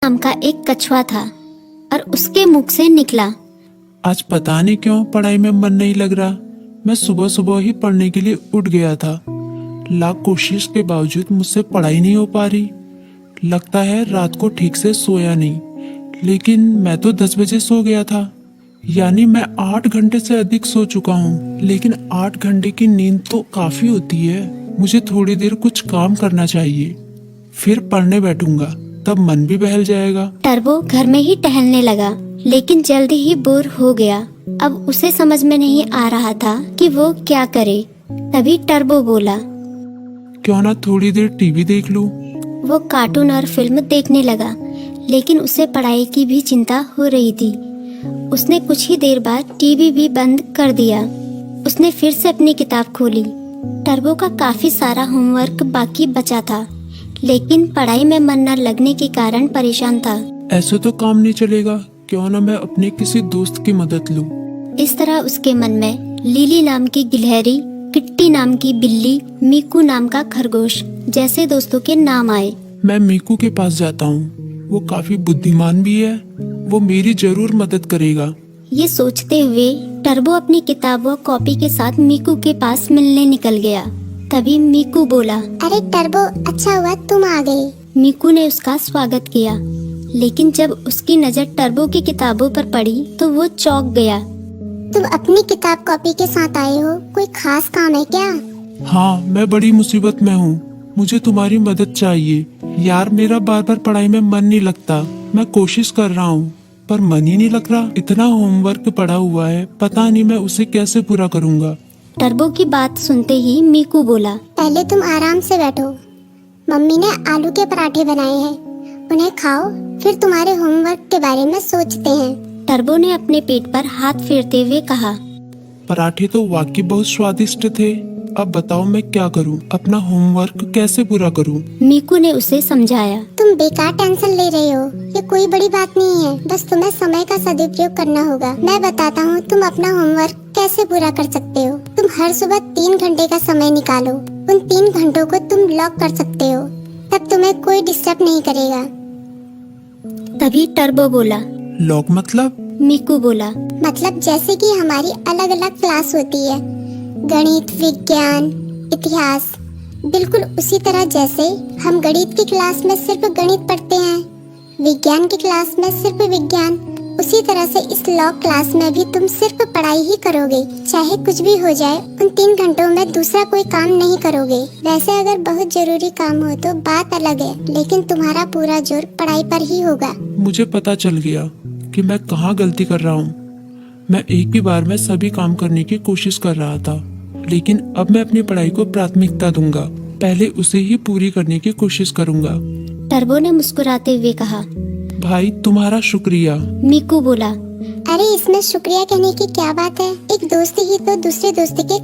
नाम का एक कछुआ था और उसके मुख से निकला, आज पता नहीं क्यों पढ़ाई में मन नहीं लग रहा। मैं सुबह सुबह ही पढ़ने के लिए उठ गया था। लाख कोशिश के बावजूद मुझसे पढ़ाई नहीं हो पा रही। लगता है रात को ठीक से सोया नहीं, लेकिन मैं तो 10 बजे सो गया था। यानी मैं 8 घंटे से अधिक सो चुका हूँ। लेकिन 8 घंटे की नींद तो काफी होती है। मुझे थोड़ी देर कुछ काम करना चाहिए, फिर पढ़ने बैठूंगा, तब मन भी बहल जाएगा। टर्बो घर में ही टहलने लगा, लेकिन जल्दी ही बोर हो गया। अब उसे समझ में नहीं आ रहा था कि वो क्या करे। तभी टर्बो बोला, क्यों ना थोड़ी देर टीवी देख लूं। वो कार्टून और फिल्म देखने लगा, लेकिन उसे पढ़ाई की भी चिंता हो रही थी। उसने कुछ ही देर बाद टीवी भी बंद कर दिया। उसने फिर से अपनी किताब खोली। टर्बो का काफी सारा होमवर्क बाकी बचा था, लेकिन पढ़ाई में मन न लगने के कारण परेशान था। ऐसे तो काम नहीं चलेगा, क्यों ना मैं अपने किसी दोस्त की मदद लूं। इस तरह उसके मन में लिली नाम की गिलहरी, किट्टी नाम की बिल्ली, मीकू नाम का खरगोश जैसे दोस्तों के नाम आए। मैं मीकू के पास जाता हूँ, वो काफी बुद्धिमान भी है, वो मेरी जरूर मदद करेगा। ये सोचते हुए टर्बो अपनी किताब व कॉपी के साथ मीकू के पास मिलने निकल गया। तभी मीकू बोला, अरे टर्बो, अच्छा हुआ तुम आ गए। मीकू ने उसका स्वागत किया, लेकिन जब उसकी नजर टर्बो की किताबों पर पड़ी तो वो चौंक गया। तुम अपनी किताब कॉपी के साथ आए हो, कोई खास काम है क्या? हाँ, मैं बड़ी मुसीबत में हूँ, मुझे तुम्हारी मदद चाहिए। यार, मेरा बार बार पढ़ाई में मन नहीं लगता। मैं कोशिश कर रहा हूँ, पर मन ही नहीं लग रहा। इतना होमवर्क पड़ा हुआ है, पता नहीं मैं उसे कैसे पूरा करूँगा। टर्बो की बात सुनते ही मीकू बोला, पहले तुम आराम से बैठो। मम्मी ने आलू के पराठे बनाए हैं, उन्हें खाओ, फिर तुम्हारे होमवर्क के बारे में सोचते हैं। टर्बो ने अपने पेट पर हाथ फेरते हुए कहा, पराठे तो वाकई बहुत स्वादिष्ट थे। अब बताओ मैं क्या करूं? अपना होमवर्क कैसे पूरा करूं? मीकू ने उसे समझाया। तुम बेकार टेंशन ले रहे हो, ये कोई बड़ी बात नहीं है, बस तुम्हें समय का सदुपयोग करना होगा। मैं बताता हूँ तुम अपना होमवर्क कैसे पूरा कर सकते हो। तुम हर सुबह 3 घंटे का समय निकालो। उन 3 घंटों को तुम लॉक कर सकते हो, तब तुम्हें कोई डिस्टर्ब नहीं करेगा। तभी टर्बो बोला, लॉक मतलब? मीकू बोला, मतलब जैसे कि हमारी अलग अलग क्लास होती है, गणित, विज्ञान, इतिहास, बिल्कुल उसी तरह जैसे हम गणित की क्लास में सिर्फ गणित पढ़ते हैं, विज्ञान की क्लास में सिर्फ विज्ञान, उसी तरह से इस लॉ क्लास में भी तुम सिर्फ पढ़ाई ही करोगे। चाहे कुछ भी हो जाए, उन 3 घंटों में दूसरा कोई काम नहीं करोगे। वैसे अगर बहुत जरूरी काम हो तो बात अलग है, लेकिन तुम्हारा पूरा जोर पढ़ाई पर ही होगा। मुझे पता चल गया कि मैं कहाँ गलती कर रहा हूँ। मैं एक ही बार में सभी काम करने की कोशिश कर रहा था, लेकिन अब मैं अपनी पढ़ाई को प्राथमिकता दूंगा। पहले उसे ही पूरी करने की कोशिश करूंगा। टर्बो ने मुस्कुराते हुए कहा। भाई, तुम्हारा शुक्रिया। मीकू बोला, अरे इसमें शुक्रिया कहने की क्या बात है, एक दोस्त ही तो दूसरे दोस्त के